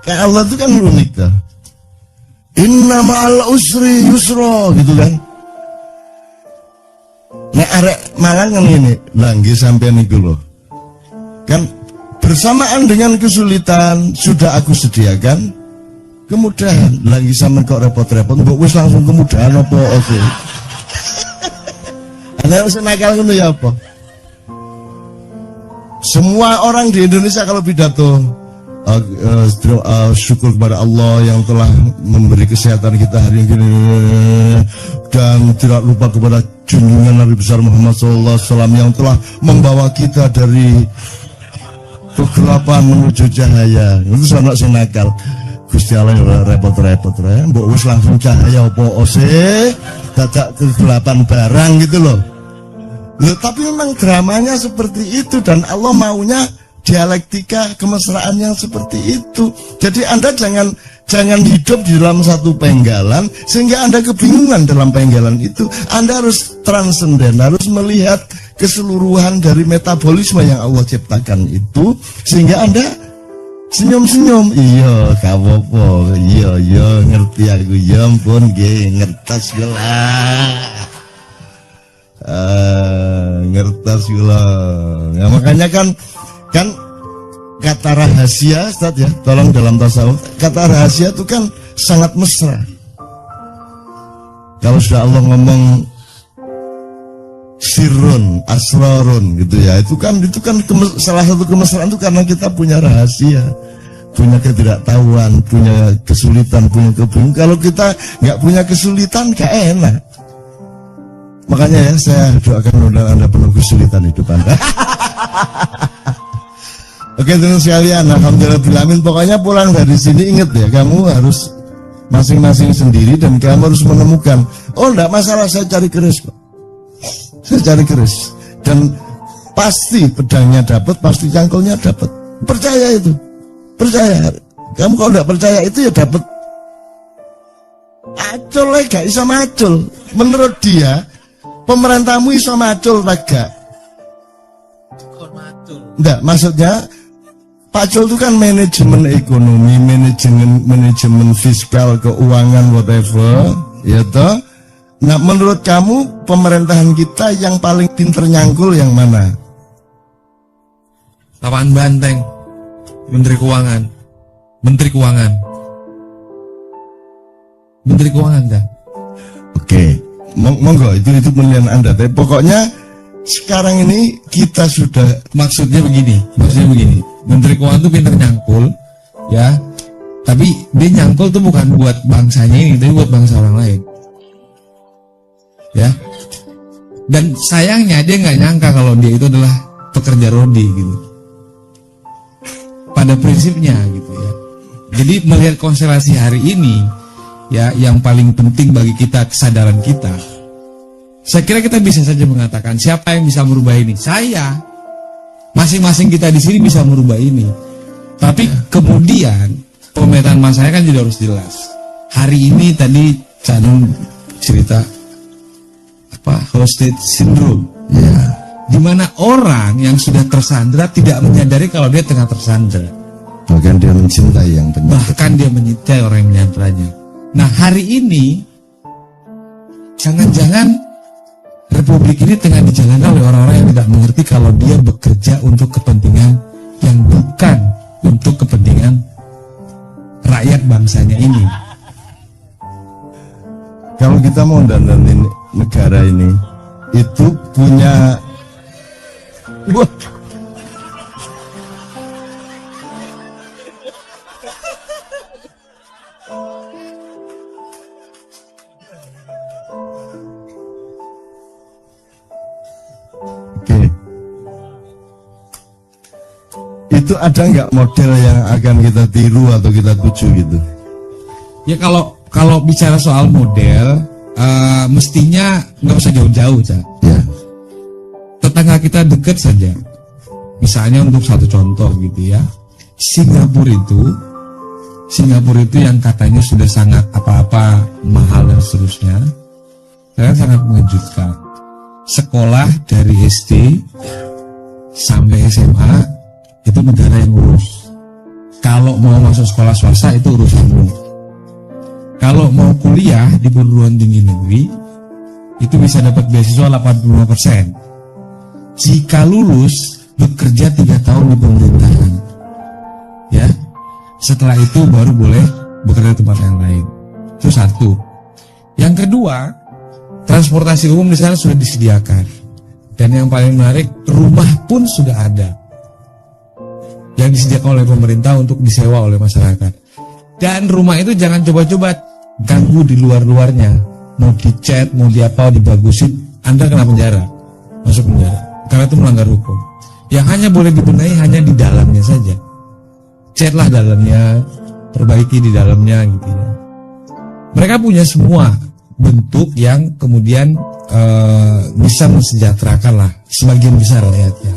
Kayak Allah itu kan unik tuh. Inna ma'al usri yusra gitu kan. Nek arek mangan kan ini langgi sampean iku lho. Kan bersamaan dengan kesulitan sudah aku sediakan kemudahan. Lagi sampean kok repot-repot mbok wis langsung kemudahan apa oke. Ana wis nakal ngono ya apa? Semua orang di Indonesia kalau pidato syukur kepada Allah yang telah memberi kesehatan kita hari ini dan tidak lupa kepada junjungan Nabi besar Muhammad SAW yang telah membawa kita dari kegelapan menuju cahaya. Itu sangat senakal. Gusti Allah repot-repot mbok wis langsung cahaya apa ose dadak kegelapan barang gitu loh. Loh, tapi memang dramanya seperti itu dan Allah maunya dialektika kemesraan yang seperti itu. Jadi Anda jangan hidup di dalam satu penggalan sehingga Anda kebingungan dalam penggalan itu. Anda harus transenden, harus melihat keseluruhan dari metabolisme yang Allah ciptakan itu sehingga Anda senyum-senyum. Iya, kawopo. Iya, ngerti aku. Ya ampun, ngertas gula. Ngertas gula. Ya makanya kan kata rahasia, Ustaz ya, tolong dalam tasawuf, kata rahasia itu kan sangat mesra. Kalau sudah Allah ngomong sirrun, asrarun gitu ya, itu kan salah satu kemesraan itu karena kita punya rahasia, punya ketidaktahuan, punya kesulitan, punya kebingungan. Kalau kita nggak punya kesulitan, gak enak. Makanya ya, saya doakan Anda penuh kesulitan hidup Anda. Oke teman sekalian, alhamdulillah. Pokoknya pulang dari sini ingat ya, kamu harus masing-masing sendiri dan kamu harus menemukan. Oh enggak masalah, saya cari keris kok. Saya cari keris dan pasti pedangnya dapat, pasti cangkulnya dapat. Percaya itu, percaya. Kamu kalau enggak percaya itu ya dapat. Acul lah, gak bisa macul. Menurut dia, pemerintahmu iso macul gak? Enggak, maksudnya Pacul itu kan manajemen ekonomi, manajemen fiskal, keuangan, whatever, ya toh. Nah, menurut kamu pemerintahan kita yang paling pinter nyangkul yang mana? Lapangan Banteng, Menteri Keuangan, Menteri Keuangan dah. Oke, monggo itu penilaian Anda. Tapi pokoknya sekarang ini kita sudah maksudnya begini. Menteri Keuangan itu pinter nyangkul, ya. Tapi dia nyangkul tuh bukan buat bangsanya ini, tapi buat bangsa orang lain. Ya. Dan sayangnya dia nggak nyangka kalau dia itu adalah pekerja rodi gitu. Pada prinsipnya gitu ya. Jadi melihat konstelasi hari ini, ya, yang paling penting bagi kita kesadaran kita. Saya kira kita bisa saja mengatakan siapa yang bisa merubah ini? Saya. Masing-masing kita di sini bisa merubah ini. Tapi kemudian pemetaan masanya kan juga harus jelas. Hari ini tadi Canun cerita apa hostage syndrome, ya, dimana orang yang sudah tersandra tidak menyadari kalau dia tengah tersandra. Bahkan dia mencintai yang penyandra. Bahkan dia mencintai orang yang menyandranya. Nah hari ini jangan-jangan Republik ini tengah dijalankan oleh orang-orang yang tidak mengerti kalau dia bekerja untuk kepentingan yang bukan untuk kepentingan rakyat bangsanya ini. Kalau kita mau dandanin negara ini, itu punya itu ada nggak model yang akan kita tiru atau kita tuju gitu? Ya kalau bicara soal model, mestinya nggak usah jauh-jauh, Cak. Ya. Tetangga kita dekat saja. Misalnya untuk satu contoh gitu ya, Singapura itu yang katanya sudah sangat apa-apa mahal dan seterusnya, sangat mengejutkan. Sekolah dari SD sampai SMA itu negara yang urus. Kalau mau masuk sekolah swasta itu urusanmu. Kalau mau kuliah di perguruan tinggi negeri itu bisa dapat beasiswa 85%. Jika lulus bekerja 3 tahun di pemerintahan, ya. Setelah itu baru boleh bekerja di tempat yang lain. Itu satu. Yang kedua, transportasi umum di sana sudah disediakan. Dan yang paling menarik, rumah pun sudah ada yang disediakan oleh pemerintah untuk disewa oleh masyarakat. Dan rumah itu jangan coba-coba ganggu di luar-luarnya. Mau dicat, mau diapa, dibagusin, Anda kena penjara, masuk penjara. Karena itu melanggar hukum. Yang hanya boleh dibenahi hanya di dalamnya saja. Catlah dalamnya, perbaiki di dalamnya gitu ya. Mereka punya semua bentuk yang kemudian bisa mensejahterakan lah sebagian besar rakyatnya.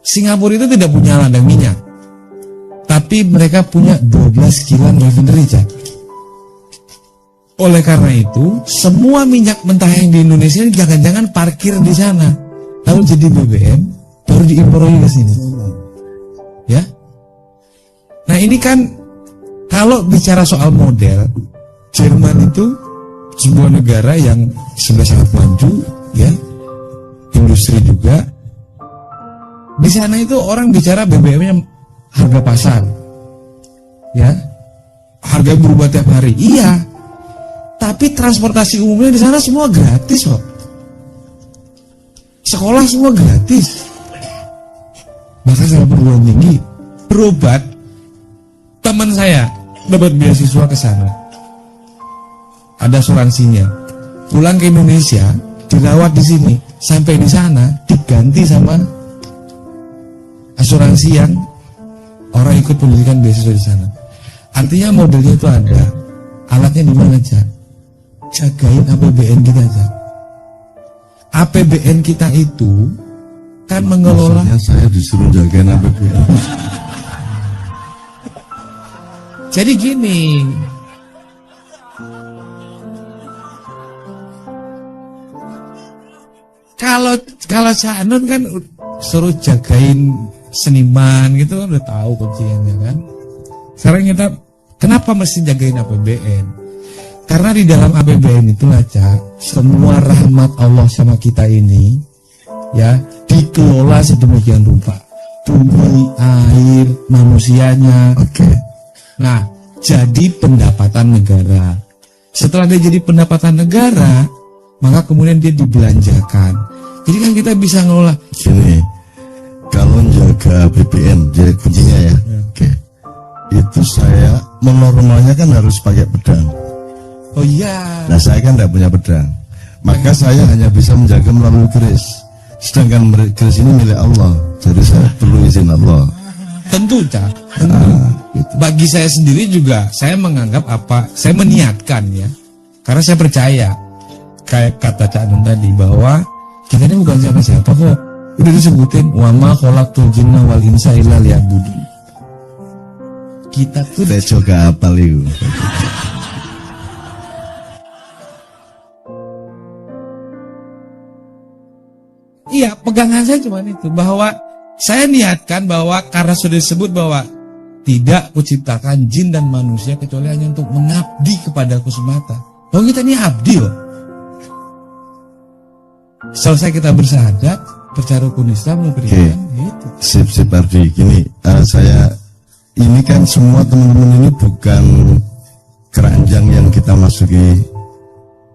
Singapura itu tidak punya ladang minyak, tapi mereka punya 12 kilang refinery, Cak. Oleh karena itu, semua minyak mentah yang di Indonesia jangan-jangan parkir di sana, lalu jadi BBM, baru diimpor ke sini. Ya. Nah ini kan kalau bicara soal model, Jerman itu sebuah negara yang sudah sangat maju, ya, industri juga. Di sana itu orang bicara BBM-nya harga pasar, ya, harga berubah tiap hari. Iya, tapi transportasi umumnya di sana semua gratis kok. Sekolah semua gratis. Bahkan saya perguruan tinggi, berobat, teman saya dapat beasiswa ke sana. Ada asuransinya. Pulang ke Indonesia, dirawat di sini, sampai di sana diganti sama asuransi yang orang ikut pendidikan beasiswa di sana. Artinya modelnya itu ada. Alatnya di mana aja? Jagain APBN kita aja. APBN kita itu kan mengelola. Maksudnya saya disuruh jagain APBN. Jadi gini. Kalau Canun kan suruh jagain seniman gitu kan udah tahu kuncinya kan. Sekarang kita kenapa mesti jagain APBN? Karena di dalam APBN itu Cak, semua rahmat Allah sama kita ini ya dikelola sedemikian rupa. Bumi, air, manusianya. Oke. Nah, jadi pendapatan negara. Setelah dia jadi pendapatan negara, maka kemudian dia dibelanjakan. Jadi kan kita bisa ngelola. Gini, kalau jaga APBN, jadi kuncinya ya. Oke. Itu saya menormalnya kan harus pakai pedang. Oh iya. Nah saya kan tidak punya pedang, maka saya hanya bisa menjaga melalui keris. Sedangkan keris ini milik Allah, jadi saya perlu izin Allah. Tentu, Cak. Gitu. Bagi saya sendiri juga, saya menganggap saya meniatkan ya. Karena saya percaya, kayak kata Cak Nun tadi, bahwa kita ini bukan siapa-siapa kok. Udah disebutin, wa ma khalaqtul jinna wal insa illa liya'budun. Kita tuh Saya juga hafal itu. iya, pegangan saya cuma itu, bahwa saya niatkan bahwa karena sudah disebut bahwa tidak kuciptakan jin dan manusia kecuali hanya untuk mengabdi kepadaku semata. Bahwa kita ini abdi loh. Selesai kita bersyahadat, percaya rukun Islam, beriman, gitu. Sip Ardi, gini, ini kan semua teman-teman ini bukan keranjang yang kita masuki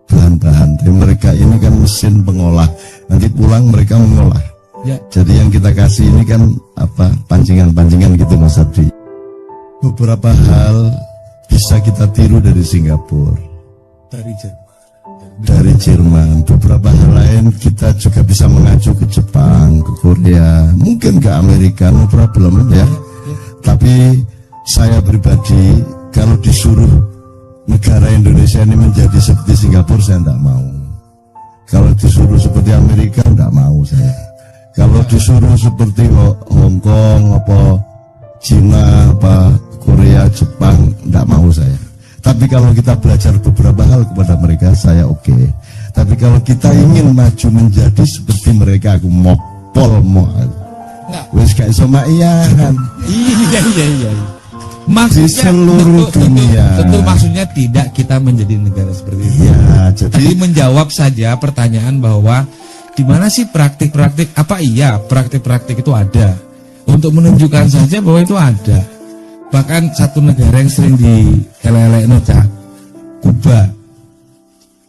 bahan-bahan. Mereka ini kan mesin pengolah. Nanti pulang mereka mengolah. Ya. Jadi yang kita kasih ini kan apa? Pancingan-pancingan gitu Mas Ardi. Beberapa hal bisa kita tiru dari Singapura, dari Jerman. Beberapa hal lain kita juga bisa mengacu ke Jepang, ke Korea, mungkin ke Amerika, no problem ya. Tapi saya pribadi kalau disuruh negara Indonesia ini menjadi seperti Singapura, saya tidak mau. Kalau disuruh seperti Amerika, tidak mau saya. Kalau disuruh seperti Hong Kong, apa Cina, apa Korea, Jepang, tidak mau saya. Tapi kalau kita belajar beberapa hal kepada mereka, saya oke. Tapi kalau kita ingin maju menjadi seperti mereka, aku mau jempol mo. Wis gak iso makian. Iya. Maksudnya, di seluruh dunia. Tentu maksudnya tidak kita menjadi negara seperti itu. Ya, jadi Tapi menjawab saja pertanyaan bahwa di mana sih praktik-praktik, apa iya praktik-praktik itu ada. Untuk menunjukkan saja bahwa itu ada. Bahkan satu negara yang sering dielek-elek Cak, Kuba.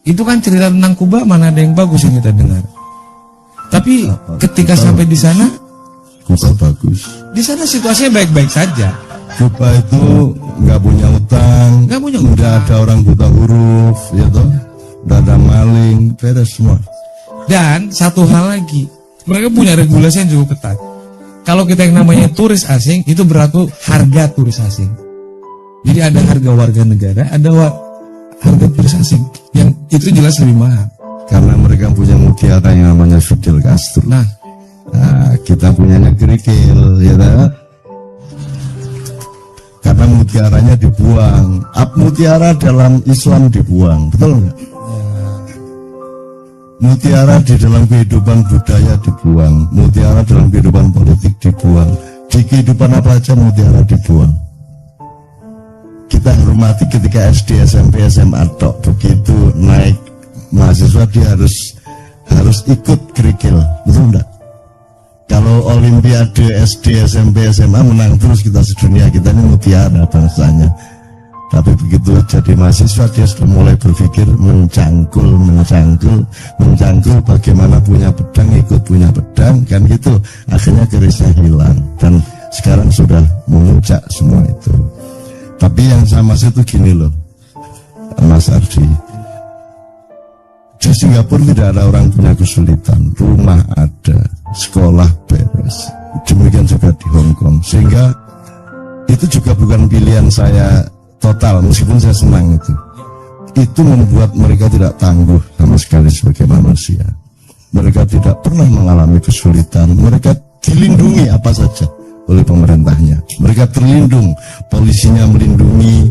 Itu kan cerita tentang Kuba, mana ada yang bagus yang kita dengar. Tapi ketika sampai di sana, Kuba bagus. Di sana situasinya baik-baik saja. Kuba itu nggak punya utang, nggak ada orang buta huruf, ya toh, nggak ada maling, beres semua. Dan satu hal lagi, mereka punya regulasi yang cukup ketat. Kalau kita yang namanya turis asing, itu berlaku harga turis asing. Jadi ada harga warga negara, ada harga turis asing, yang itu jelas lebih mahal. Karena mereka punya mutiara yang namanya Fidel Castro. Nah, kita punyanya kerikil, ya toh. Karena mutiaranya dibuang. Mutiara dalam Islam dibuang, betul nggak? Mutiara di dalam kehidupan budaya dibuang, mutiara dalam kehidupan politik dibuang, di kehidupan apa aja mutiara dibuang. Kita hormati ketika SD, SMP, SMA tok, begitu naik mahasiswa dia harus ikut kerikil, betul nggak? Kalau Olimpiade SD, SMP, SMA menang terus kita sedunia, kita ini mutiara bangsanya. Tapi begitu jadi mahasiswa dia sudah mulai berpikir mencangkul bagaimana punya pedang, ikut punya pedang, kan gitu. Akhirnya kerisnya hilang dan sekarang sudah memuncak semua itu. Tapi yang sama itu gini loh, Mas Ardi. Di Singapura tidak ada orang punya kesulitan, rumah ada, sekolah beres. Demikian juga di Hong Kong. Sehingga itu juga bukan pilihan saya total, meskipun saya senang itu. Itu membuat mereka tidak tangguh sama sekali sebagai manusia. Mereka tidak pernah mengalami kesulitan. Mereka dilindungi apa saja oleh pemerintahnya. Mereka terlindung, polisinya melindungi,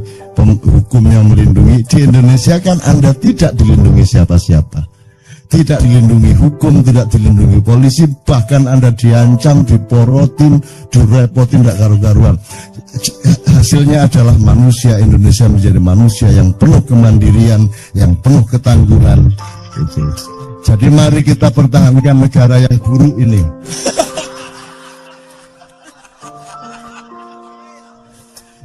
hukumnya melindungi. Di Indonesia kan Anda tidak dilindungi siapa-siapa, tidak dilindungi hukum, tidak dilindungi polisi, bahkan Anda diancam, diporotin, direpotin, tidak karu-karuan. Hasilnya adalah manusia Indonesia menjadi manusia yang penuh kemandirian, yang penuh ketangguhan. Jadi mari kita pertahankan negara yang buruk ini.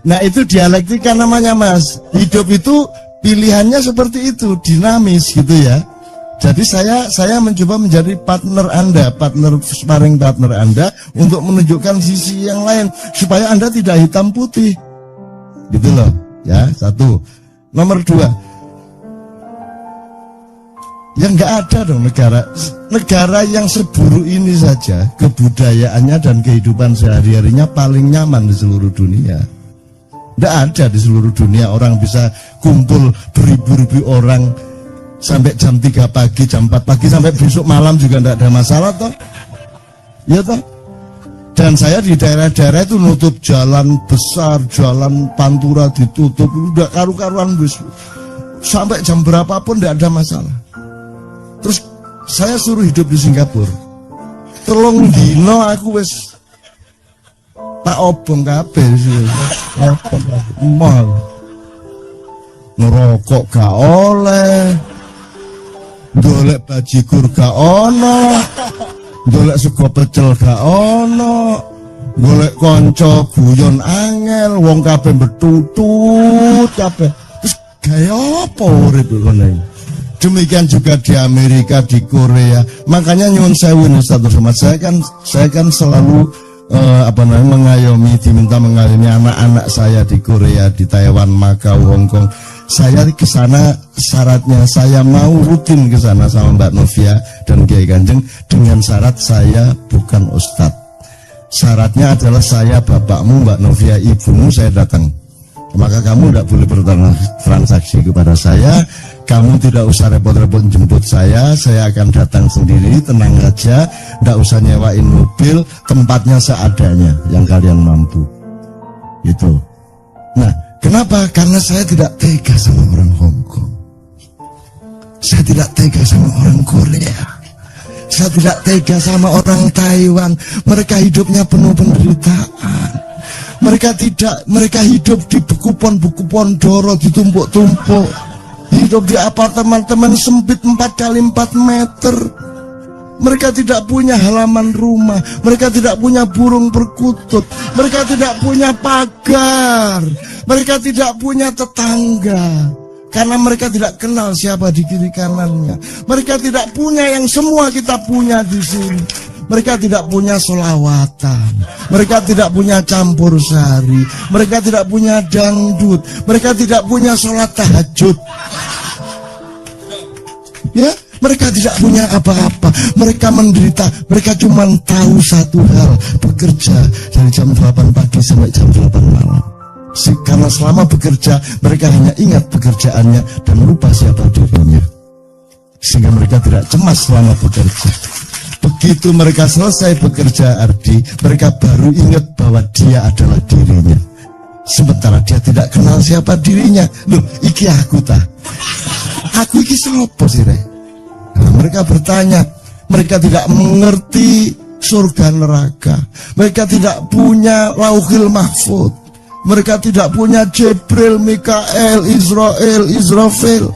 Nah itu dialektika namanya Mas. Hidup itu pilihannya seperti itu, dinamis gitu ya. Jadi saya mencoba menjadi partner Anda, sparring partner Anda untuk menunjukkan sisi yang lain supaya Anda tidak hitam putih. Gitu loh, ya. Satu. Nomor dua. Ya nggak ada dong negara yang seburuk ini saja kebudayaannya dan kehidupan sehari-harinya paling nyaman di seluruh dunia. Nggak ada di seluruh dunia orang bisa kumpul beribu-ribu orang sampai jam 3 pagi, jam 4 pagi, sampai besok malam juga tidak ada masalah toh. Ya toh. Dan saya di daerah-daerah itu nutup jalan besar, jalan Pantura ditutup, udah karu-karuan sampai jam berapapun tidak ada masalah. Terus saya suruh hidup di Singapura. Telung dino aku wis tak obong kabeh sih. Mahal. Ngerokok gak oleh. Golek bajigur gak ono, golek sego pecel gak ono, golek konco guyon angel, wong kabeh betutut kabeh. Terus gaya apa urip ngene? Demikian juga di Amerika, di Korea. Makanya nyuwun sewu Ustaz Somad, saya kan selalu diminta mengayomi anak-anak saya di Korea, di Taiwan, Makau, Hong Kong. Saya ke sana syaratnya saya mau rutin ke sana sama Mbak Novia dan Kiai Kanjeng dengan syarat saya bukan ustadz. Syaratnya adalah saya bapakmu, Mbak Novia ibumu, saya datang. Maka kamu tidak boleh bertransaksi kepada saya. Kamu tidak usah repot-repot jemput saya akan datang sendiri, tenang aja, tidak usah nyewain mobil, tempatnya seadanya yang kalian mampu. Itu. Nah, kenapa? Karena saya tidak tega sama orang Hong Kong. Saya tidak tega sama orang Korea. Saya tidak tega sama orang Taiwan. Mereka hidupnya penuh penderitaan. Mereka hidup di buku-buku Doro, ditumpuk-tumpuk. Hidup di apartemen sempit 4x4 meter. Mereka tidak punya halaman rumah. Mereka tidak punya burung perkutut. Mereka tidak punya pagar. Mereka tidak punya tetangga. Karena mereka tidak kenal siapa di kiri kanannya. Mereka tidak punya yang semua kita punya di sini. Mereka tidak punya sholawatan. Mereka tidak punya campur sari. Mereka tidak punya dangdut. Mereka tidak punya sholat tahajud. Ya, mereka tidak punya apa-apa. Mereka menderita. Mereka cuma tahu satu hal, bekerja dari jam 8 pagi sampai jam 8 malam. Karena selama bekerja, mereka hanya ingat pekerjaannya dan lupa siapa dirinya. Sehingga mereka tidak cemas selama bekerja. Begitu mereka selesai bekerja, Ardi, mereka baru ingat bahwa dia adalah dirinya. Sementara dia tidak kenal siapa dirinya. Loh, iki aku ta. Aku iki sapa sih, Rek? Nah, mereka bertanya. Mereka tidak mengerti surga neraka. Mereka tidak punya lauhil mahfud. Mereka tidak punya Jibril, Mikael, Israfil.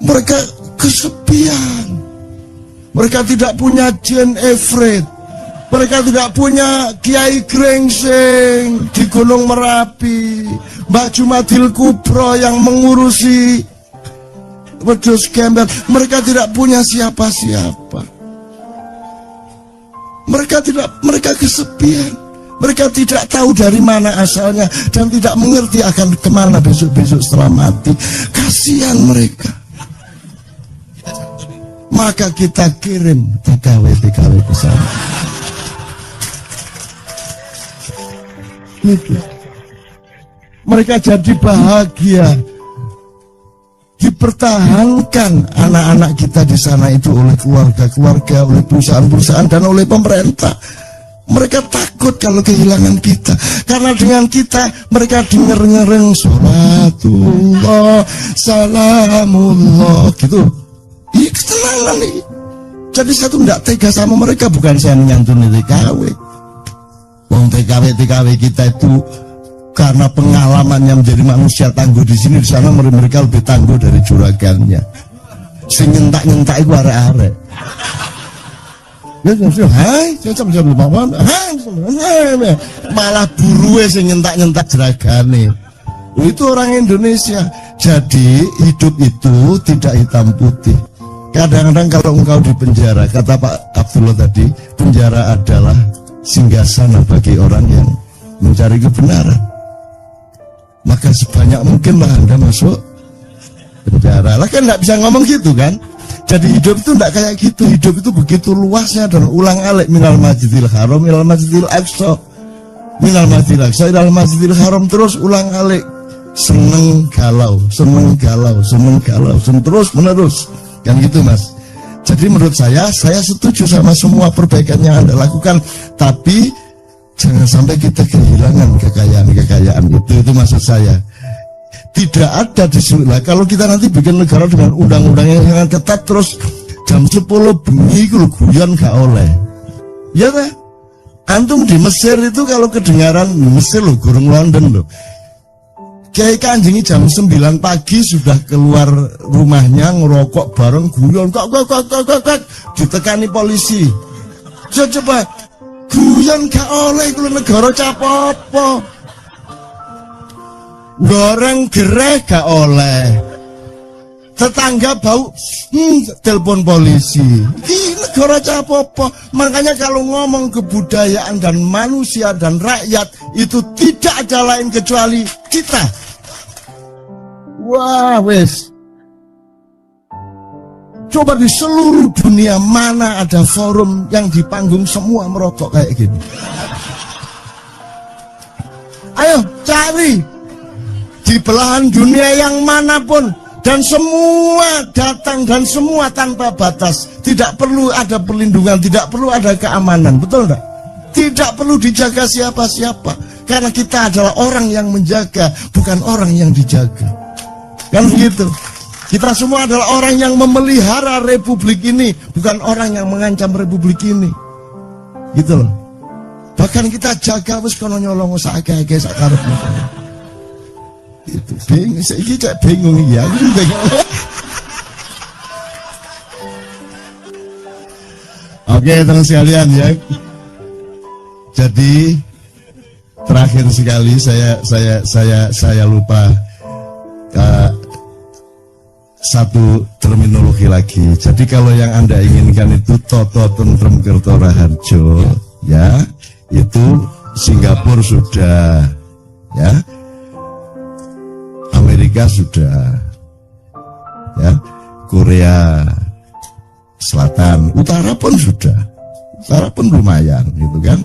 Mereka kesepian. Mereka tidak punya Jin Efrit. Mereka tidak punya Kiai Grengsing di Gunung Merapi, Mbak Jumadil Kubro yang mengurusi wedhus gembel. Mereka tidak punya siapa-siapa. Mereka kesepian. Mereka tidak tahu dari mana asalnya dan tidak mengerti akan kemana besok-besok setelah mati. Kasihan mereka. Maka kita kirim TKW ke sana. Itu. Mereka jadi bahagia. Dipertahankan anak-anak kita di sana itu oleh keluarga-keluarga, oleh perusahaan-perusahaan dan oleh pemerintah. Mereka takut kalau kehilangan kita. Karena dengan kita mereka denger-ngereng sholatullah, salamullah gitu. Ini ketenangan nih. Jadi saya tuh tidak tega sama mereka. Bukan saya menyantuni TKW. Wong TKW kita itu karena pengalamannya menjadi manusia tangguh di sini, di sana mereka lebih tangguh dari juragannya. Sing nyentak-nyentak itu arek-arek. Malah buruwe sing nyentak-nyentak jeragane. Itu orang Indonesia. Jadi hidup itu tidak hitam putih. Kadang-kadang kalau engkau di penjara, kata Pak Abdullah tadi, penjara adalah singgasana bagi orang yang mencari kebenaran. Maka sebanyak mungkinlah Anda masuk penjara. Lah kan nggak bisa ngomong gitu kan. Jadi hidup itu tidak kayak gitu. Hidup itu begitu luasnya dan ulang-alik. Minal masjidil haram, minal masjidil aqsa, minal masjidil aqsa, minal masjidil haram, terus ulang-alik. Seneng galau, terus menerus. Kan gitu Mas. Jadi menurut saya setuju sama semua perbaikan yang Anda lakukan. Tapi jangan sampai kita kehilangan kekayaan itu maksud saya. Tidak ada di sini. Nah, kalau kita nanti bikin negara dengan undang-undang yang sangat ketat, terus jam 10 bengi itu guyon gak oleh. Ya kan? Antum di Mesir itu kalau kedengaran Mesir loh, gurung London loh. Kiai Kanjeng jam 9 pagi sudah keluar rumahnya ngerokok bareng guyon kok ditekani polisi. Coba guyon gak oleh itu negara capopo. Goreng gereh gak oleh. Tetangga bau telepon polisi. Ini negara capopo. Makanya kalau ngomong kebudayaan dan manusia dan rakyat itu tidak ada lain kecuali kita. Wah wes. Coba di seluruh dunia mana ada forum yang di panggung semua merokok kayak gini. Ayo cari di belahan dunia yang manapun, dan semua datang dan semua tanpa batas. Tidak perlu ada perlindungan, tidak perlu ada keamanan, betul enggak? Tidak perlu dijaga siapa-siapa, karena kita adalah orang yang menjaga, bukan orang yang dijaga. Kan begitu. Kita semua adalah orang yang memelihara republik ini, bukan orang yang mengancam republik ini. Gitu loh. Bahkan kita jaga wis kono nyolong sak-akeh sak karepmu. Itu bingung, iki cek bingung iki aku bingung. Oke, teman sekalian ya. Jadi terakhir sekali saya lupa satu terminologi lagi. Jadi kalau yang Anda inginkan itu Toto Tentrem Kertoraharjo, ya, itu Singapura sudah, ya, Amerika sudah, ya, Korea Selatan, Utara pun sudah, Utara pun lumayan, gitu kan,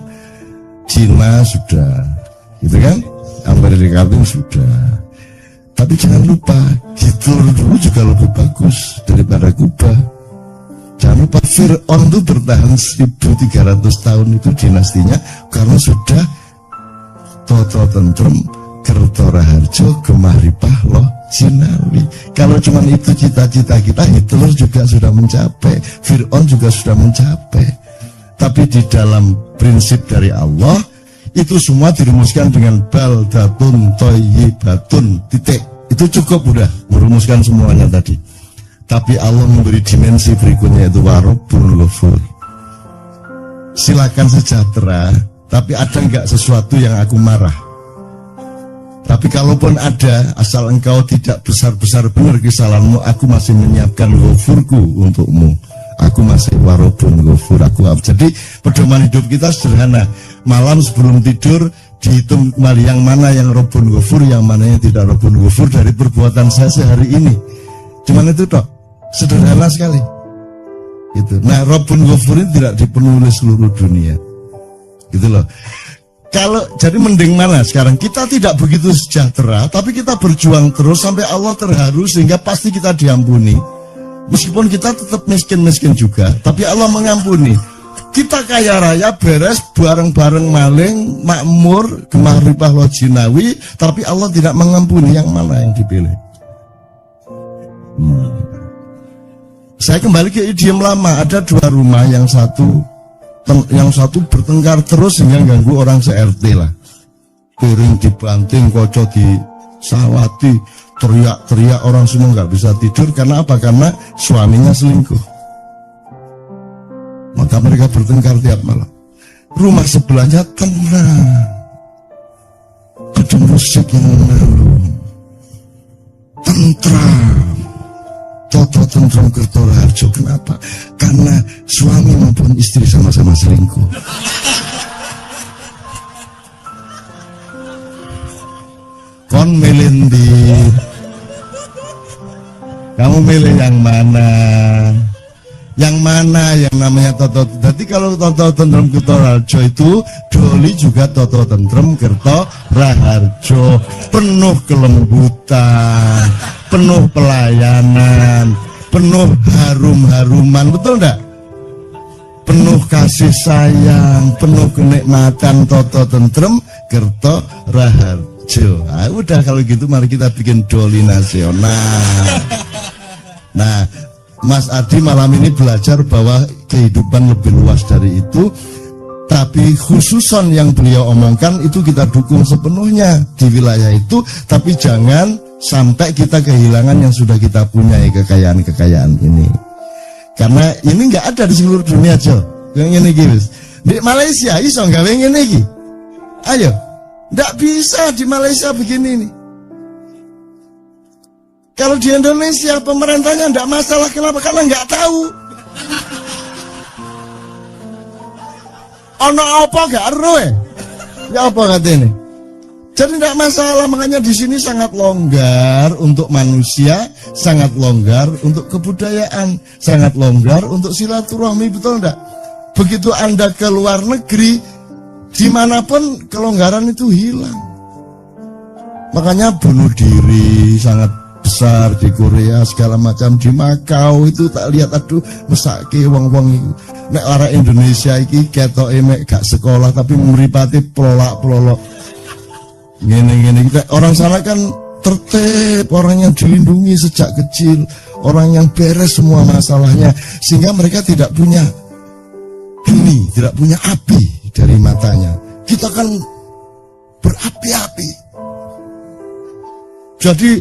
Cina sudah, gitu kan, Amerika pun sudah. Tapi jangan lupa, Hitler dulu juga lebih bagus daripada Kuba. Jangan lupa, Fir'aun itu bertahan 1300 tahun itu dinastinya karena sudah Toto Tentrem Kertoraharjo Gemaripah Loh Jinawi. Kalau cuma itu cita-cita kita, Hitler juga sudah mencapai, Fir'aun juga sudah mencapai. Tapi di dalam prinsip dari Allah, itu semua dirumuskan dengan baldatun thayyibatun, titik. Itu cukup udah merumuskan semuanya tadi. Tapi Allah memberi dimensi berikutnya, itu Warabbul Ghafur. Silakan sejahtera, tapi ada enggak sesuatu yang aku marah? Tapi kalaupun ada, asal engkau tidak besar-besar benar kesalahanmu, aku masih menyiapkan ghafurku untukmu. Aku masih Warabbul Ghafur, aku. Jadi pedoman hidup kita sederhana. Malam sebelum tidur dihitung kembali yang mana yang Rabbun Ghafur, yang mana yang tidak Rabbun Ghafur dari perbuatan saya sehari ini. Cuman itu toh, sederhana sekali. Gitu. Nah, Rabbun Ghafur ini tidak dipenuhi oleh seluruh dunia. Gitu loh. Kalau jadi mending mana sekarang? Kita tidak begitu sejahtera, tapi kita berjuang terus sampai Allah terharu sehingga pasti kita diampuni. Meskipun kita tetap miskin-miskin juga, tapi Allah mengampuni. Kita kaya raya, beres, bareng-bareng maling, makmur, Gemaripah Loh Jinawi, tapi Allah tidak mengampuni. Yang mana yang dipilih? Saya kembali ke idiom lama. Ada dua rumah, yang satu bertengkar terus sehingga ganggu orang se-RT lah. Piring dibanting, kocok disawati, teriak-teriak, orang semua nggak bisa tidur. Karena apa? Karena suaminya selingkuh. Maka mereka bertengkar tiap malam. Rumah sebelahnya tenang, ada musik yang mengalun, tentram. Toto Tentrem Kertoraharjo. Kenapa? Karena suami maupun istri sama-sama selingkuh. Kon milih di, kamu milih yang mana? Yang mana yang namanya Toto? Jadi kalau Toto Tentrem Kertoraharjo itu, Doli juga Toto Tentrem Kertoraharjo. Penuh kelembutan, penuh pelayanan, penuh harum-haruman, betul enggak? Penuh kasih sayang, penuh kenikmatan, Toto Tentrem Kertoraharjo. Nah, udah kalau gitu mari kita bikin Doli nasional. Nah, Mas Adi malam ini belajar bahwa kehidupan lebih luas dari itu. Tapi khususon yang beliau omongkan itu kita dukung sepenuhnya di wilayah itu. Tapi jangan sampai kita kehilangan yang sudah kita punya, kekayaan-kekayaan ini. Karena ini nggak ada di seluruh dunia, Jo. Yang ini guys. Di Malaysia iso nggak pengen ini. Ayo, nggak bisa di Malaysia begini nih. Kalau di Indonesia pemerintahnya tidak masalah, kenapa? Karena nggak tahu. Ono apa gak eruh ya apa katanya? Jadi tidak masalah, makanya di sini sangat longgar untuk manusia, sangat longgar untuk kebudayaan, sangat longgar untuk silaturahmi, betul enggak? Begitu Anda ke luar negeri, dimanapun kelonggaran itu hilang. Makanya bunuh diri sangat besar di Korea, segala macam. Di Makau itu tak lihat, aduh mesake wong-wong itu. Nek orang Indonesia iki ketoke mek gak sekolah tapi mripate plolak-plolok. Gini-gini, orang sana kan tertib, orang yang dilindungi sejak kecil, orang yang beres semua masalahnya, sehingga mereka tidak punya geni, tidak punya api dari matanya. Kita kan berapi-api. Jadi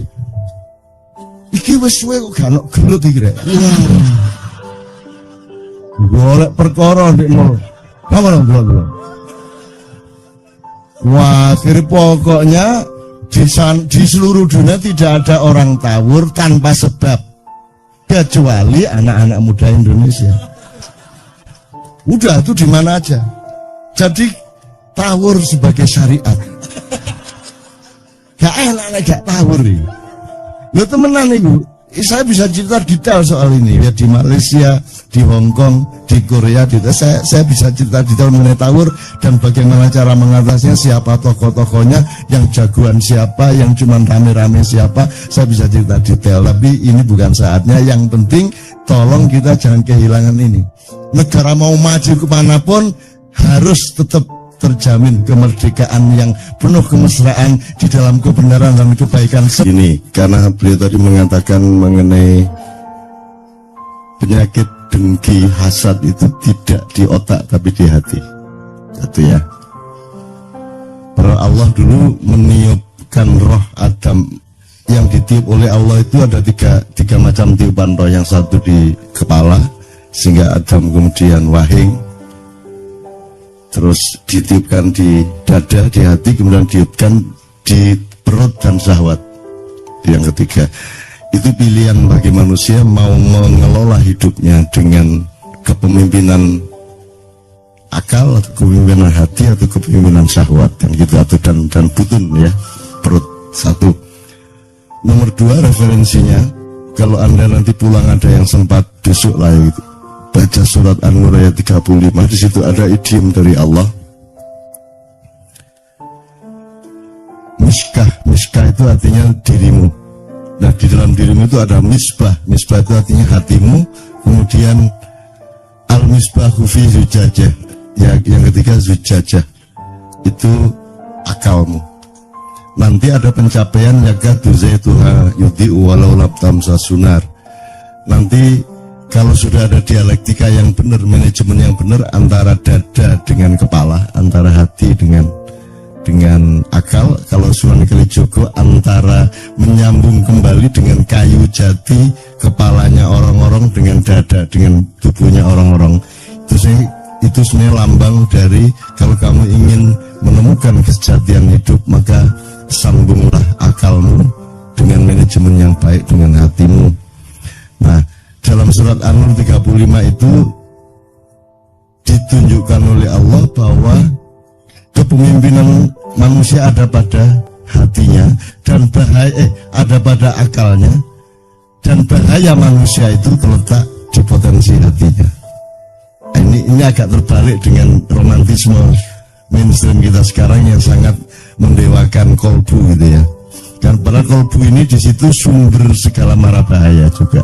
iki wis suwe kok gak ono gelut iki rek. Golek perkara ndek mall. Apa lho? Wah, akhirnya pokoknya di seluruh dunia tidak ada orang tawur tanpa sebab, kecuali anak-anak muda Indonesia. Udah, itu di mana aja. Jadi tawur sebagai syariat. Gak enak gak tawur ini. Lo temenan ibu, saya bisa cerita detail soal ini ya, di Malaysia, di Hong Kong, di Korea, saya bisa cerita detail mengenai tawur dan bagaimana cara mengatasinya, siapa tokoh-tokohnya, yang jagoan siapa, yang cuman rame-rame siapa, saya bisa cerita detail. Tapi ini bukan saatnya. Yang penting tolong kita jangan kehilangan ini. Negara mau maju kemanapun harus tetap terjamin kemerdekaan yang penuh kemesraan di dalam kebenaran dan kebaikan. Ini karena beliau tadi mengatakan mengenai penyakit dengki hasad itu tidak di otak tapi di hati. Itu ya. Para Allah dulu meniupkan roh Adam yang ditiup oleh Allah itu ada tiga macam tiupan roh. Yang satu di kepala sehingga Adam kemudian wahing, terus ditiupkan di dada, di hati, kemudian ditiupkan di perut dan syahwat. Yang ketiga, itu pilihan bagi manusia mau mengelola hidupnya dengan kepemimpinan akal, atau kepemimpinan hati, atau kepemimpinan syahwat, kan gitu, atau dan butun ya, perut. Satu. Nomor dua, referensinya, kalau Anda nanti pulang ada yang sempat besok lah gitu, baca surat An-Nur ayat 35, di situ ada idiom dari Allah. Miskah itu artinya dirimu. Nah, di dalam dirimu itu ada misbah. Misbah itu artinya hatimu. Kemudian al-misbahu fi zujajah. Ya, yang ketiga zujajah. Itu akalmu. Nanti ada pencapaian yakadu zaituha yudhi'u walau labtam sasunar. Nanti kalau sudah ada dialektika yang benar, manajemen yang benar antara dada dengan kepala, antara hati dengan akal, kalau Sunan Kalijogo antara menyambung kembali dengan kayu jati, kepalanya orang-orang dengan dada, dengan tubuhnya orang-orang. Itu sebenarnya lambang dari kalau kamu ingin menemukan kesejatian hidup, maka sambunglah akalmu dengan manajemen yang baik dengan hatimu. Nah, dalam surat An-Nur 35 itu ditunjukkan oleh Allah bahwa kepemimpinan manusia ada pada hatinya dan ada pada akalnya, dan bahaya manusia itu terletak di potensi hatinya. Ini agak terbalik dengan romantisme mainstream kita sekarang yang sangat mendewakan kolbu gitu ya. Dan pada kolbu ini di situ sumber segala mara bahaya juga.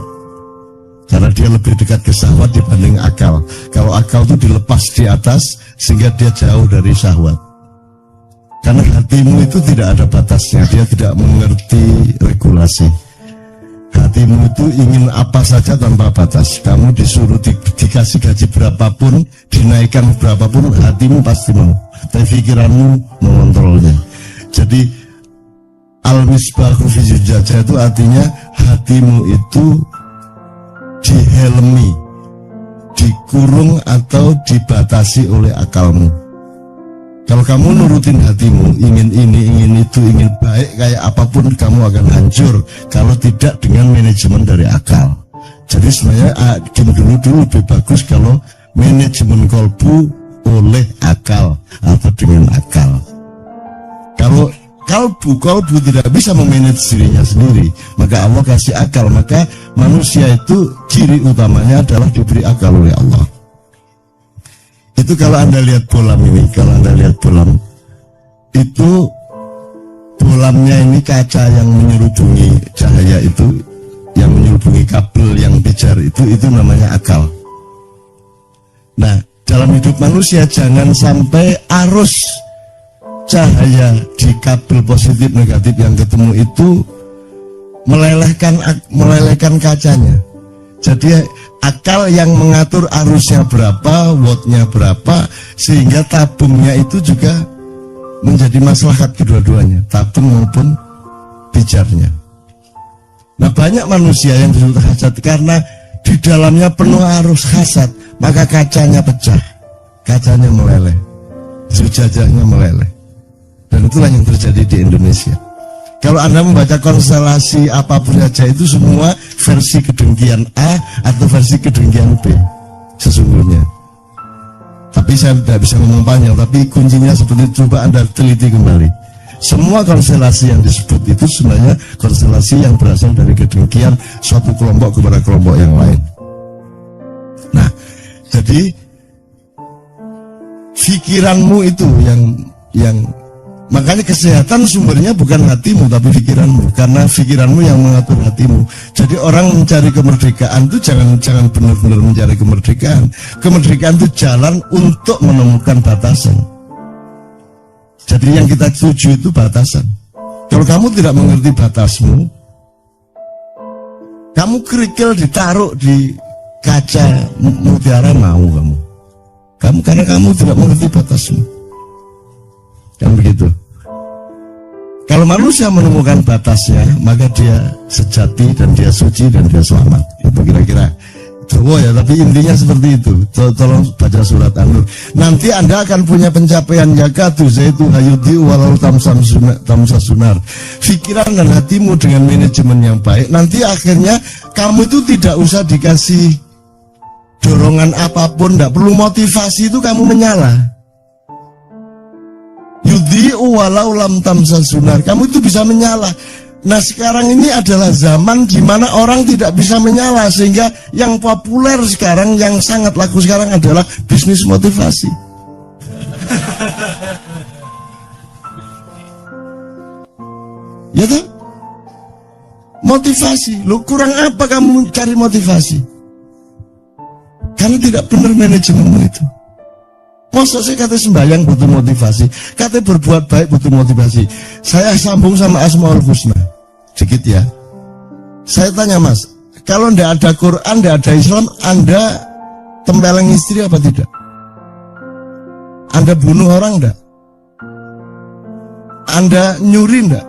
Karena dia lebih dekat ke syahwat dibanding akal. Kalau akal itu dilepas di atas sehingga dia jauh dari syahwat. Karena hatimu itu tidak ada batasnya, dia tidak mengerti regulasi. Hatimu itu ingin apa saja tanpa batas. Kamu disuruh dikasih gaji berapapun, dinaikkan berapapun, hatimu pasti mau. Tapi pikiranmu mengontrolnya. Jadi al-misbahu fi zujajah itu artinya hatimu itu dihelmi, dikurung atau dibatasi oleh akalmu. Kalau kamu nurutin hatimu, ingin ini, ingin itu, ingin baik, kayak apapun kamu akan hancur kalau tidak dengan manajemen dari akal. Jadi sebenarnya dulu lebih bagus kalau manajemen kolbu oleh akal atau dengan akal. Kalau kalbu tidak bisa memanage dirinya sendiri, maka Allah kasih akal. Maka manusia itu ciri utamanya adalah diberi akal oleh Allah. Itu kalau Anda lihat bolam ini, itu bolamnya ini kaca yang menyerubungi cahaya itu, yang menyerubungi kabel yang pijar itu namanya akal. Nah, dalam hidup manusia jangan sampai arus cahaya di kabel positif negatif yang ketemu itu melelehkan kacanya. Jadi akal yang mengatur arusnya berapa, wattnya berapa, sehingga tabungnya itu juga menjadi maslahat kedua-duanya, tabung maupun pijarnya. Nah, banyak manusia yang disebut hasad karena di dalamnya penuh arus hasad, maka kacanya pecah, kacanya meleleh, zujajahnya meleleh. Dan itulah yang terjadi di Indonesia. Kalau Anda membaca konstelasi apapun saja itu semua versi kedengkian A atau versi kedengkian B sesungguhnya. Tapi saya tidak bisa ngomong panjang, tapi kuncinya seperti itu, coba Anda teliti kembali. Semua konstelasi yang disebut itu sebenarnya konstelasi yang berasal dari kedengkian suatu kelompok kepada kelompok yang lain. Nah, jadi pikiranmu itu yang makanya kesehatan sumbernya bukan hatimu tapi pikiranmu, karena pikiranmu yang mengatur hatimu. Jadi orang mencari kemerdekaan itu jangan benar-benar mencari kemerdekaan. Kemerdekaan itu jalan untuk menemukan batasan. Jadi yang kita tuju itu batasan. Kalau kamu tidak mengerti batasmu, kamu kerikil ditaruh di kaca mutiara mau kamu karena kamu tidak mengerti batasmu. Kan begitu. Kalau manusia menemukan batasnya, maka dia sejati dan dia suci dan dia selamat. Itu kira-kira Jawa ya, tapi intinya seperti itu. Tolong baca surat An-Nur. Nanti Anda akan punya pencapaian yakatu zaitu hayudi walau tamsa sunar. Pikiran dan hatimu dengan manajemen yang baik, nanti akhirnya kamu itu tidak usah dikasih dorongan apapun, tidak perlu motivasi, itu kamu menyala. Yudhi'u walau lam tamsa sunar. Kamu itu bisa menyala. Nah, sekarang ini adalah zaman di mana orang tidak bisa menyala, sehingga yang populer sekarang, yang sangat laku sekarang adalah bisnis motivasi. Ya toh? Motivasi. Lu kurang apa kamu cari motivasi? Karena tidak benar manajemenmu itu. Masa sih kata sembahyang butuh motivasi, kata berbuat baik butuh motivasi. Saya sambung sama Asmaul Husna sedikit ya. Saya tanya Mas, kalau ndak ada Quran, ndak ada Islam, Anda tempeleng istri apa tidak? Anda bunuh orang ndak? Anda nyuri ndak?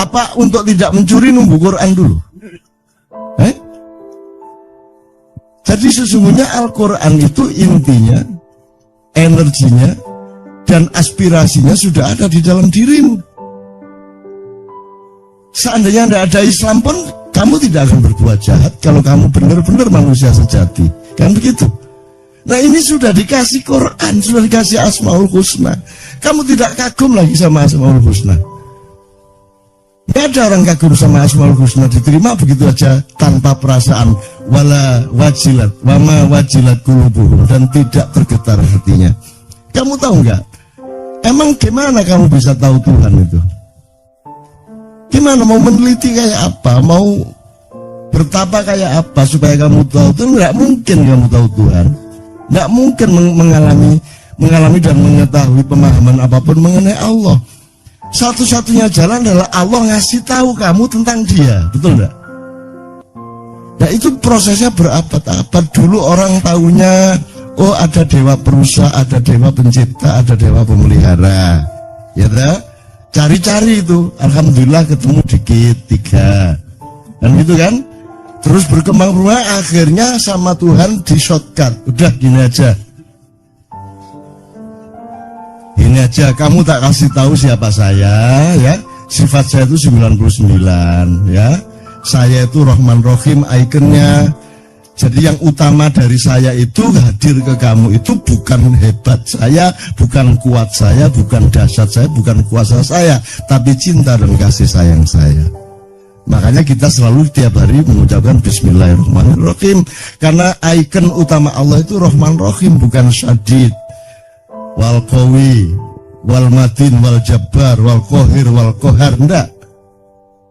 Apa untuk tidak mencuri nunggu Quran dulu? Jadi sesungguhnya Al-Quran itu intinya, energinya dan aspirasinya sudah ada di dalam dirimu. Seandainya tidak ada Islam pun kamu tidak akan berbuat jahat kalau kamu benar-benar manusia sejati, kan begitu. Nah, ini sudah dikasih Quran, sudah dikasih Asmaul Husna. Kamu tidak kagum lagi sama Asmaul Husna. Tidak ada orang kagum sama Asmaul Husna, diterima begitu aja tanpa perasaan. Wala wajilat wama wajilat qulubuhum, dan tidak tergetar hatinya. Kamu tahu nggak? Emang gimana kamu bisa tahu Tuhan itu? Gimana mau meneliti kayak apa? Mau bertapa kayak apa supaya kamu tahu Tuhan? Nggak mungkin kamu tahu Tuhan. Nggak mungkin mengalami dan mengetahui pemahaman apapun mengenai Allah. Satu-satunya jalan adalah Allah ngasih tahu kamu tentang Dia, betul nggak? Nah, itu prosesnya berabad-abad. Dulu orang tahunya, oh ada dewa perusa, ada dewa pencipta, ada dewa pemelihara, ya dah. Cari-cari itu, alhamdulillah ketemu dikit 3, dan gitu kan. Terus berkembang akhirnya sama Tuhan di shortcut. Udah gini aja. Ini aja, kamu tak kasih tahu siapa saya, ya. Sifat saya itu 99, ya. Saya itu Rahman Rahim, ikonnya. Jadi yang utama dari saya itu hadir ke kamu itu bukan hebat saya, bukan kuat saya, bukan dahsyat saya, bukan kuasa saya, tapi cinta dan kasih sayang saya. Makanya kita selalu tiap hari mengucapkan Bismillahirrahmanirrahim, karena ikon utama Allah itu Rahman Rahim, bukan syadid, wal qawi, wal matin, wal jabbar, wal qahir, wal qahar. Enggak.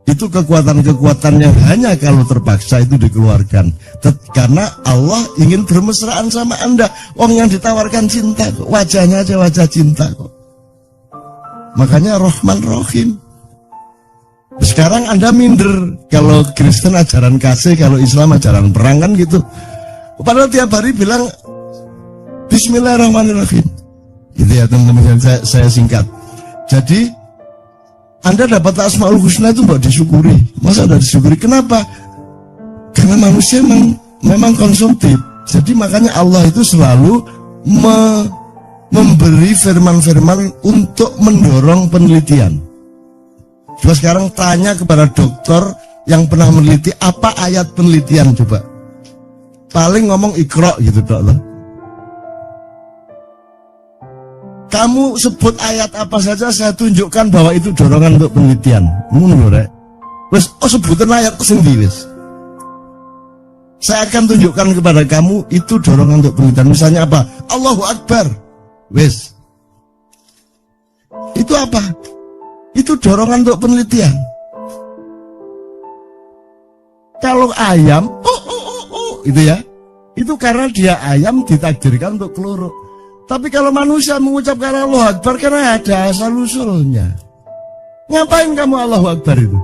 Itu kekuatan-kekuatan yang hanya kalau terpaksa itu dikeluarkan. Karena Allah ingin bermesraan sama Anda. Yang ditawarkan cinta kok. Wajahnya aja wajah cinta kok. Makanya Rahman Rahim. Sekarang Anda minder. Kalau Kristen ajaran kasih, kalau Islam ajaran perang kan gitu. Padahal tiap hari bilang Bismillahirrahmanirrahim. Gitu ya teman-teman, saya singkat. Jadi Anda dapat Asmaul Husna itu mbak disyukuri. Masa udah disyukuri? Kenapa? Karena manusia memang konsumtif. Jadi makanya Allah itu selalu memberi firman-firman untuk mendorong penelitian. Coba sekarang tanya kepada dokter yang pernah meneliti, apa ayat penelitian coba? Paling ngomong Iqra gitu dokter. Kamu sebut ayat apa saja, saya tunjukkan bahwa itu dorongan untuk penelitian. Ngono lho rek. Wes sebutan ayat sendiri wis. Saya akan tunjukkan kepada kamu itu dorongan untuk penelitian. Misalnya apa? Allahu Akbar. Wes. Itu apa? Itu dorongan untuk penelitian. Kalau ayam, itu ya, itu karena dia ayam ditakdirkan untuk keluruk. Tapi kalau manusia mengucapkan Allahu Akbar karena ada asal-usulnya. Ngapain kamu Allahu Akbar itu?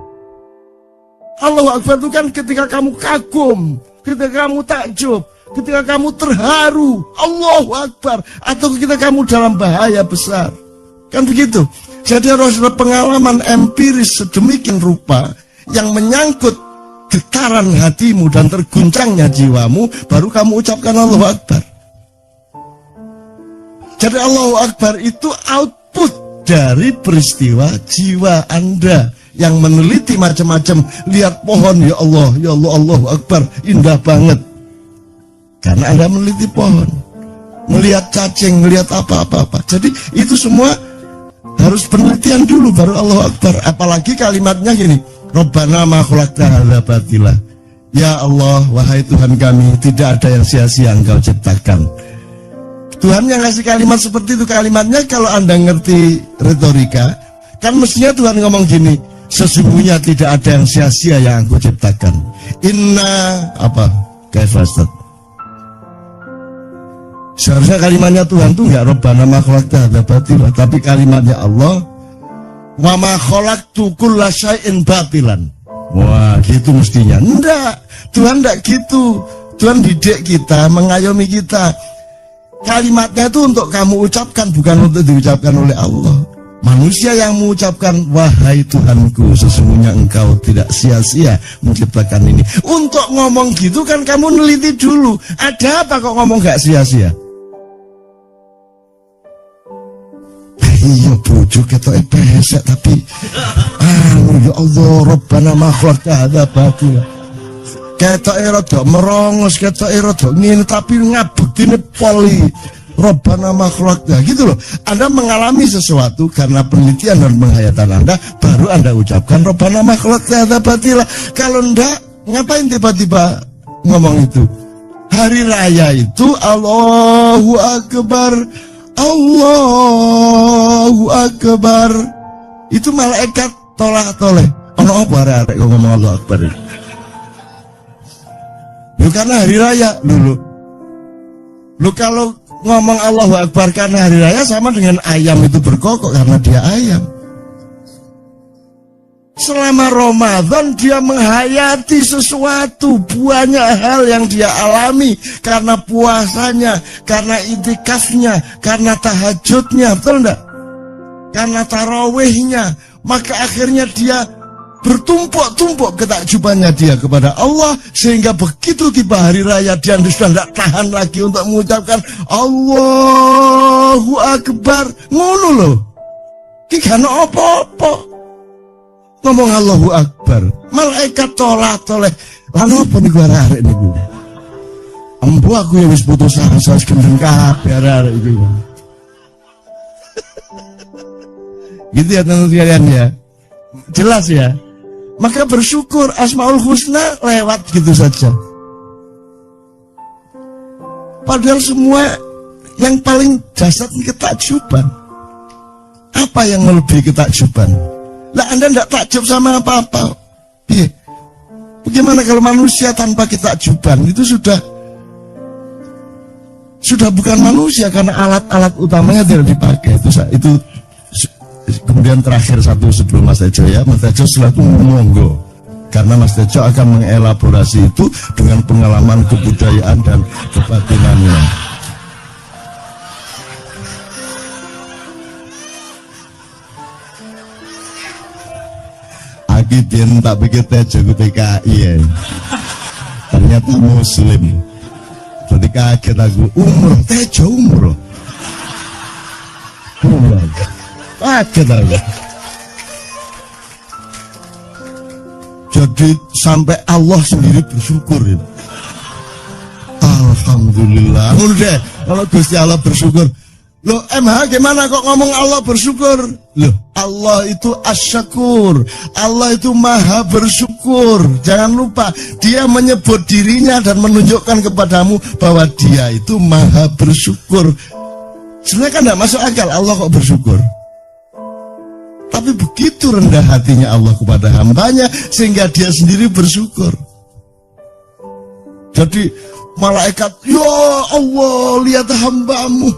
Allahu Akbar itu kan ketika kamu kagum, ketika kamu takjub, ketika kamu terharu, Allahu Akbar. Atau ketika kamu dalam bahaya besar. Kan begitu. Jadi harus ada pengalaman empiris sedemikian rupa yang menyangkut getaran hatimu dan terguncangnya jiwamu, baru kamu ucapkan Allahu Akbar. Jadi Allahu Akbar itu output dari peristiwa jiwa Anda yang meneliti macam-macam. Lihat pohon, ya Allah, Allahu Akbar, indah banget. Karena Anda meneliti pohon, melihat cacing, melihat apa-apa. Jadi itu semua harus penelitian dulu baru Allahu Akbar. Apalagi kalimatnya gini, Rabbana ma khalaqta hadza batila. Ya Allah, wahai Tuhan kami, tidak ada yang sia-sia Engkau ciptakan. Tuhan yang ngasih kalimat seperti itu. Kalimatnya kalau Anda ngerti retorika, kan mestinya Tuhan ngomong gini, sesungguhnya tidak ada yang sia-sia yang Aku ciptakan. Inna apa? Kaifastat. Seharusnya kalimatnya Tuhan tuh enggak Rabbana ma khalaqta hadza batila, tapi kalimatnya Allah, wa ma khalaqtu kulla syai'in batilan. Wah, gitu mestinya. Enggak, Tuhan enggak gitu. Tuhan didik kita, mengayomi kita. Kalimatnya itu untuk kamu ucapkan, bukan untuk diucapkan oleh Allah. Manusia yang mengucapkan, wahai Tuhanku, sesungguhnya Engkau tidak sia-sia menciptakan ini. Untuk ngomong gitu kan kamu neliti dulu. Ada apa kok ngomong gak sia-sia? Iya bojo ketok pesek tapi ya Allah, Rabbana ma khalaqta hadza batila. Ketok rada merongos, ketok rada ngene tapi ngabektine poli. Rabbana ma khalaqta gitu loh. Anda mengalami sesuatu karena penelitian dan penghayatan Anda, baru Anda ucapkan Rabbana ma khalaqta hadza batila. Kalau enggak, ngapain tiba-tiba ngomong itu? Hari raya itu Allahu Akbar, Allahu Akbar. Itu malaikat tolak-toleh. Ono apa arek kok ngomong Allahu Akbar? Lu karena hari raya dulu. Lu kalau ngomong Allahu Akbar karena hari raya sama dengan ayam itu berkokok karena dia ayam. Selama Ramadan dia menghayati sesuatu, banyak hal yang dia alami karena puasanya, karena itikafnya, karena tahajudnya, betul enggak? Karena tarawihnya, maka akhirnya dia bertumpuk-tumpuk ketakjubannya dia kepada Allah, sehingga begitu tiba hari raya dia sudah tidak tahan lagi untuk mengucapkan Allahu Akbar. Ngono loh, iki kan apa-apa ngomong Allahu Akbar, malaikat tolak-toleh. Lan apa niku arek niku? Ambu aku ya wis putus asa gendeng kabeh arek iki. Gitu ya teman-teman sekalian ya. Jelas ya. Maka bersyukur Asmaul Husna lewat gitu saja. Padahal semua yang paling dasar ketakjuban. Apa yang melebihi ketakjuban? Lah Anda tidak takjub sama apa-apa. Bagaimana kalau manusia tanpa ketakjuban? Itu sudah bukan manusia karena alat-alat utamanya tidak dipakai. Itu kemudian terakhir satu sebelum Mas Tejo ya, Mas Tejo setelah itu monggo, karena Mas Tejo akan mengelaborasi itu dengan pengalaman kebudayaan dan kebatinannya. Aki biyen tak pikir Tejo ke PKI ya, ternyata Muslim. Jadi kaget aku, umroh Tejo umroh. Kaget aku. Jadi sampai Allah sendiri bersyukur ya. Alhamdulillah. Udah, kalau Gusti Allah bersyukur. Loh, MH gimana kok ngomong Allah bersyukur? Loh, Allah itu asyakur. Allah itu maha bersyukur. Jangan lupa, dia menyebut dirinya dan menunjukkan kepadamu bahwa dia itu maha bersyukur. Sebenarnya kan tidak masuk akal Allah kok bersyukur. Tapi begitu rendah hatinya Allah kepada hambanya sehingga dia sendiri bersyukur. Jadi malaikat, ya Allah, lihat hambamu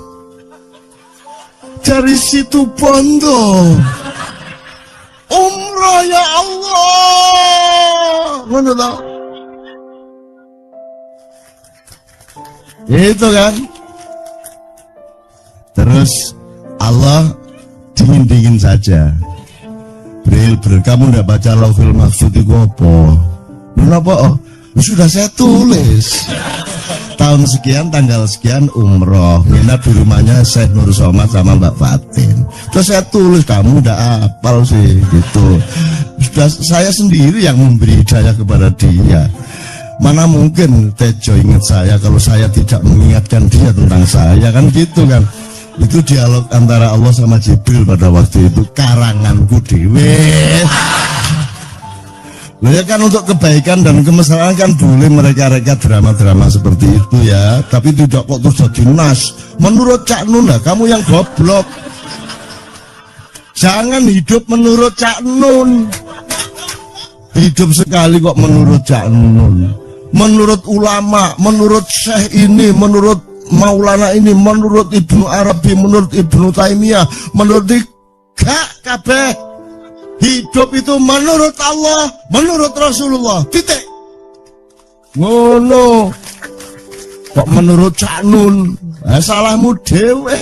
dari situ Bondo umrah ya Allah. Mana tahu? Itu kan. Terus Allah dingin-dingin saja. Bril, kamu ndak baca Lauhul Mahfuz itu apa? Kenapa? Oh, sudah saya tulis. Tahun sekian, tanggal sekian umroh, nginap di rumahnya Syekh Nur Somad sama Mbak Fatin. Terus saya tulis, kamu udah hafal sih gitu. Sudah saya sendiri yang memberi hidayah kepada dia. Mana mungkin Tejo ingat saya kalau saya tidak mengingatkan dia tentang saya, kan gitu kan. Itu dialog antara Allah sama Jibril pada waktu itu, karanganku dewe. Loh ya kan, untuk kebaikan dan kemesraan kan boleh mereka-reka drama-drama seperti itu ya. Tapi tidak kok terus jadi nas. Menurut Cak Nun lah, kamu yang goblok. Jangan hidup menurut Cak Nun. Hidup sekali kok menurut Cak Nun. Menurut ulama, menurut Syekh ini, menurut Maulana ini, menurut Ibnu Arabi, menurut Ibnu Taimiyah, menurut gak kabeh. Hidup itu menurut Allah, menurut Rasulullah, titik. Ngono. Kok menurut Cak Nun? Salahmu dewe.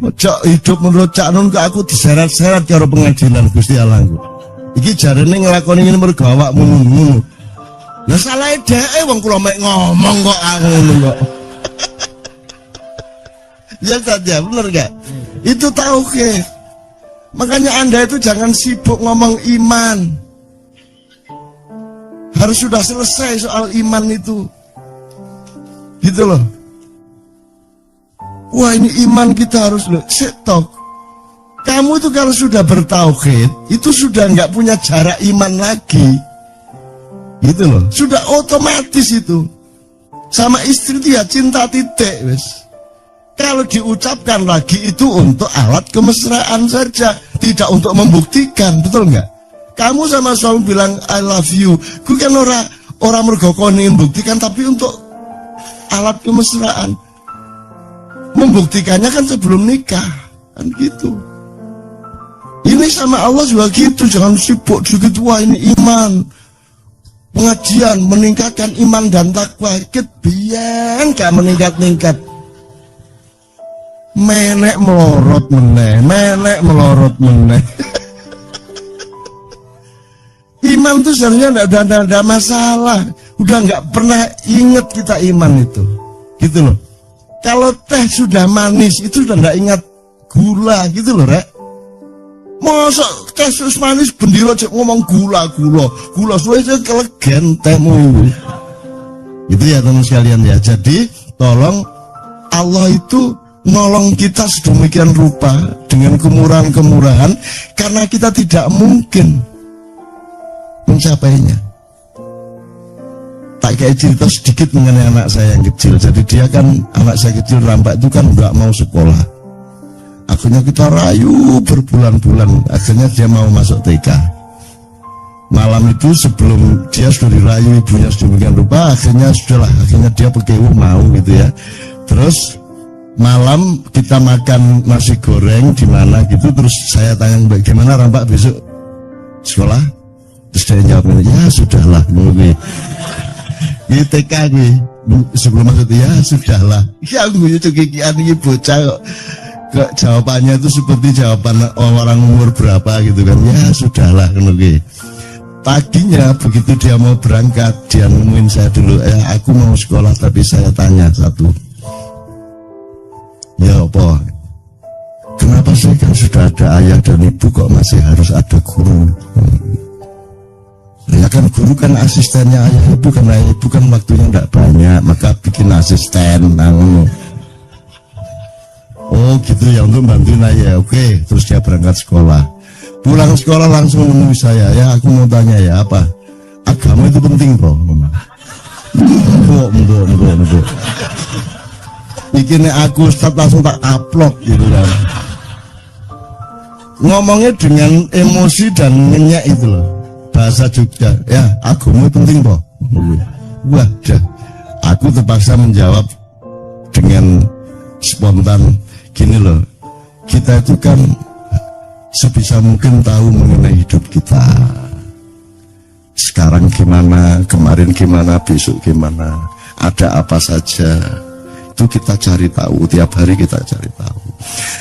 Ojo hidup menurut Cak Nun ke aku diseret-seret karo pengadilan Gusti Allah. Iki jarene nglakoni ngene mergo awakmu ngono. Lah salahe dheke wong kula mek ngomong kok ngono kok. Ya saja, bener gak? Itu tauhid. Makanya Anda itu jangan sibuk ngomong iman. Harus sudah selesai soal iman itu. Gitu loh. Wah, ini iman kita harus loh. Setok. Kamu itu kalau sudah bertauhid, itu sudah nggak punya jarak iman lagi. Gitu loh. Sudah otomatis itu. Sama istri dia cinta titik, wes. Kalau diucapkan lagi itu untuk alat kemesraan saja, tidak untuk membuktikan, betul nggak? Kamu sama suami bilang I love you, ku kan orang mergo kon ingin buktikan, tapi untuk alat kemesraan. Membuktikannya kan sebelum nikah, kan gitu. Ini sama Allah juga gitu, jangan sibuk juga, wah ini iman. Pengajian meningkatkan iman dan takwa, biar gak meningkat-ningkat. Menek melorot meneh. Iman itu sebenarnya tidak ada masalah. Udah nggak pernah inget kita iman itu, gitu loh. Kalau teh sudah manis itu sudah nggak ingat gula, gitu loh, Rek. Masa teh sus manis bendiro cek ngomong gula suwe kelegen tehmu. Itu ya teman sekalian ya. Jadi tolong, Allah itu nolong kita sedemikian rupa dengan kemurahan-kemurahan karena kita tidak mungkin mencapainya. Tak kayak cerita sedikit mengenai anak saya yang kecil. Jadi dia kan, anak saya kecil rampak itu kan nggak mau sekolah. Akhirnya kita rayu berbulan-bulan, akhirnya dia mau masuk TK. Malam itu sebelum dia sudah dirayu ibunya sedemikian rupa, akhirnya dia PKU mau gitu ya. Terus malam kita makan nasi goreng di mana gitu, terus saya tanya bagaimana Rampak besok sekolah, terus dia jawab ya sudahlah gue ini TK gue sebelum masuk ya sudahlah ya gue itu kikian ini bocah kok jawabannya itu seperti jawaban orang umur berapa gitu kan, ya sudahlah gue. Paginya begitu dia mau berangkat, dia nemuin saya dulu, aku mau sekolah tapi saya tanya satu, ya apa? Kenapa sih kan sudah ada ayah dan ibu kok masih harus ada guru? Ya kan guru kan asistennya ayah ibu, karena ayah ibu kan waktunya tidak banyak, maka bikin asisten. Oh gitu ya, untuk bantuin ayah. Oke, terus dia berangkat sekolah. Pulang sekolah langsung menemui saya, ya aku mau tanya ya apa? Agama itu penting bro? Mbok. Bikinnya aku Ustaz langsung tak upload gitu kan. Ngomongnya dengan emosi dan nyenyak itu loh, bahasa Jogja. Ya agama penting bro. Wah, aku terpaksa menjawab dengan spontan gini loh. Kita itu kan sebisa mungkin tahu mengenai hidup kita. Sekarang gimana, kemarin gimana, besok gimana, ada apa saja. Itu kita cari tahu, tiap hari kita cari tahu.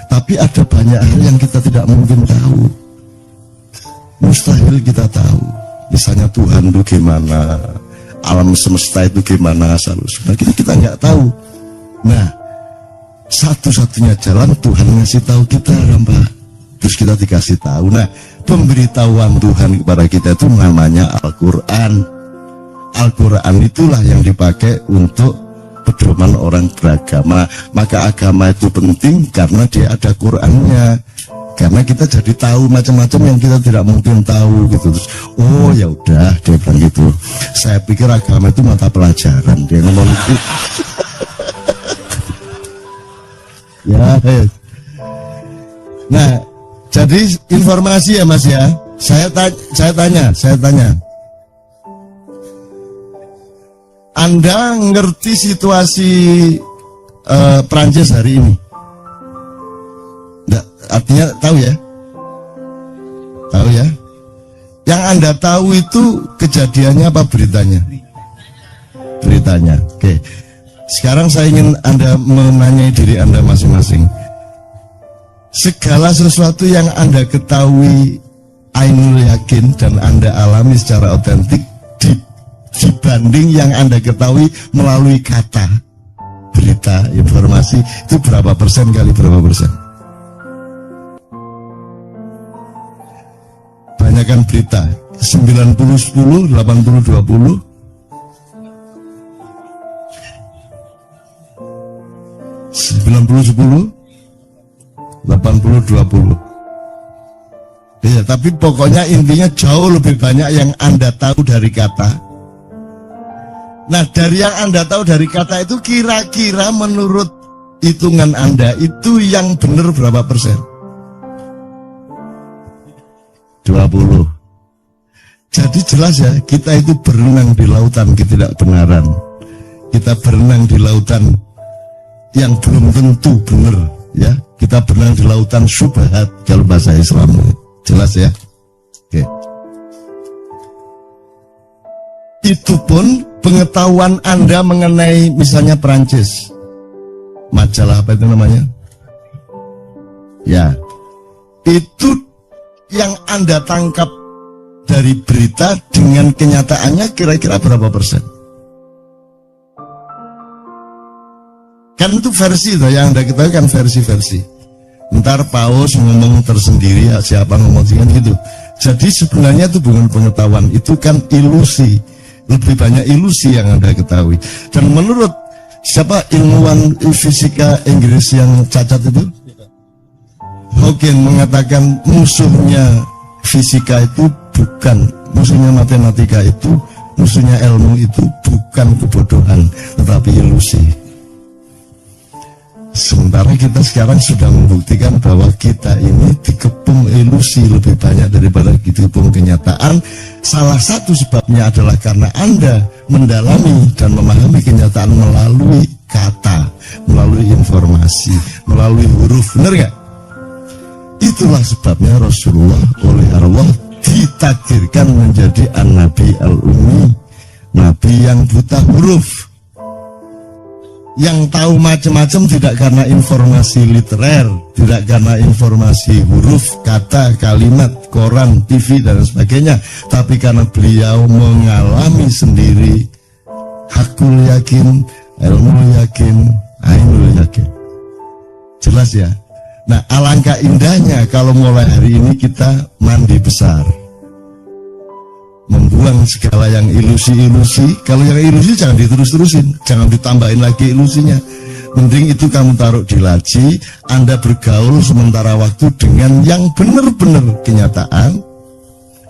Tapi ada banyak hal yang kita tidak mungkin tahu. Mustahil kita tahu. Misalnya Tuhan itu gimana, alam semesta itu gimana, sebenarnya kita nggak tahu. Nah, satu-satunya jalan Tuhan ngasih tahu kita, Rampak. Terus kita dikasih tahu. Nah, pemberitahuan Tuhan kepada kita itu namanya Al-Quran. Al-Quran itulah yang dipakai untuk pedoman orang beragama. Maka agama itu penting karena dia ada Qurannya. Karena kita jadi tahu macam-macam yang kita tidak mungkin tahu gitu. Terus, oh ya udah, dia bilang gitu. Saya pikir agama itu mata pelajaran. Dia ngomong gitu. Ya, nah, jadi informasi ya Mas ya. Saya tanya. Anda ngerti situasi Prancis hari ini? Nggak, artinya tahu ya? Tahu ya? Yang Anda tahu itu kejadiannya apa beritanya? Beritanya. Oke. Sekarang saya ingin Anda menanyai diri Anda masing-masing. Segala sesuatu yang Anda ketahui ainul yakin dan Anda alami secara otentik dibanding yang Anda ketahui melalui kata, berita, informasi, itu berapa persen kali berapa persen? Banyakan berita 90-10, 80-20, 90-10, 80-20. Ya, tapi pokoknya intinya jauh lebih banyak yang Anda tahu dari kata. Nah, dari yang Anda tahu dari kata itu kira-kira menurut hitungan Anda itu yang benar berapa persen? 20. Jadi jelas ya, kita itu berenang di lautan ketidakbenaran. Kita berenang di lautan yang belum tentu benar, ya. Kita berenang di lautan syubhat kalau bahasa Islam. Jelas ya. Oke. Itu pun pengetahuan Anda mengenai misalnya Perancis, majalah apa itu namanya? Ya, itu yang Anda tangkap dari berita dengan kenyataannya kira-kira berapa persen? Kan itu versi itu yang Anda ketahui kan versi-versi. Ntar Paus ngomong tersendiri, ya, siapa ngomong kan gitu. Jadi sebenarnya itu bukan pengetahuan, itu kan ilusi. Lebih banyak ilusi yang Anda ketahui. Dan menurut siapa ilmuwan fisika Inggris yang cacat itu? Hawking mengatakan musuhnya fisika itu bukan, musuhnya matematika itu, musuhnya ilmu itu bukan kebodohan, tetapi ilusi. Sementara kita sekarang sudah membuktikan bahwa kita ini dikepung ilusi lebih banyak daripada dikepung kenyataan. Salah satu sebabnya adalah karena Anda mendalami dan memahami kenyataan melalui kata, melalui informasi, melalui huruf, benar nggak? Itulah sebabnya Rasulullah oleh Allah ditakdirkan menjadi an-nabi al-ummi, nabi yang buta huruf, yang tahu macam-macam tidak karena informasi literer, tidak karena informasi huruf, kata, kalimat, koran, TV dan sebagainya, tapi karena beliau mengalami sendiri. Hakul yakin, ilmu yakin, ainul yakin. Jelas ya? Nah, alangkah indahnya kalau mulai hari ini kita mandi besar, membuang segala yang ilusi-ilusi. Kalau yang ilusi jangan diterus-terusin, jangan ditambahin lagi ilusinya. Mending itu kamu taruh di laci, Anda bergaul sementara waktu dengan yang benar-benar kenyataan,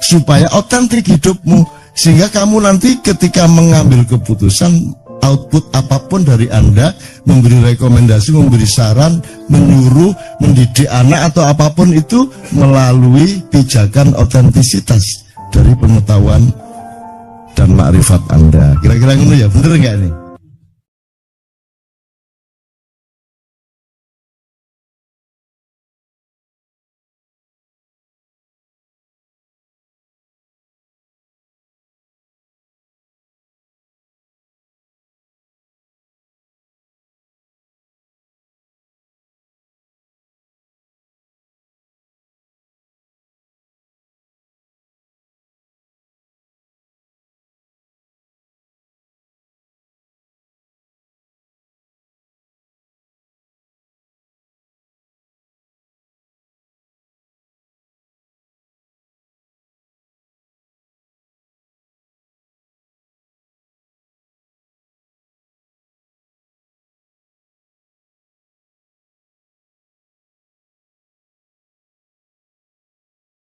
supaya otentik hidupmu, sehingga kamu nanti ketika mengambil keputusan, output apapun dari Anda, memberi rekomendasi, memberi saran, menyuruh, mendidik anak atau apapun itu melalui pijakan otentisitas dari pengetahuan dan makrifat Anda. Kira-kira gitu ya, bener nggak nih?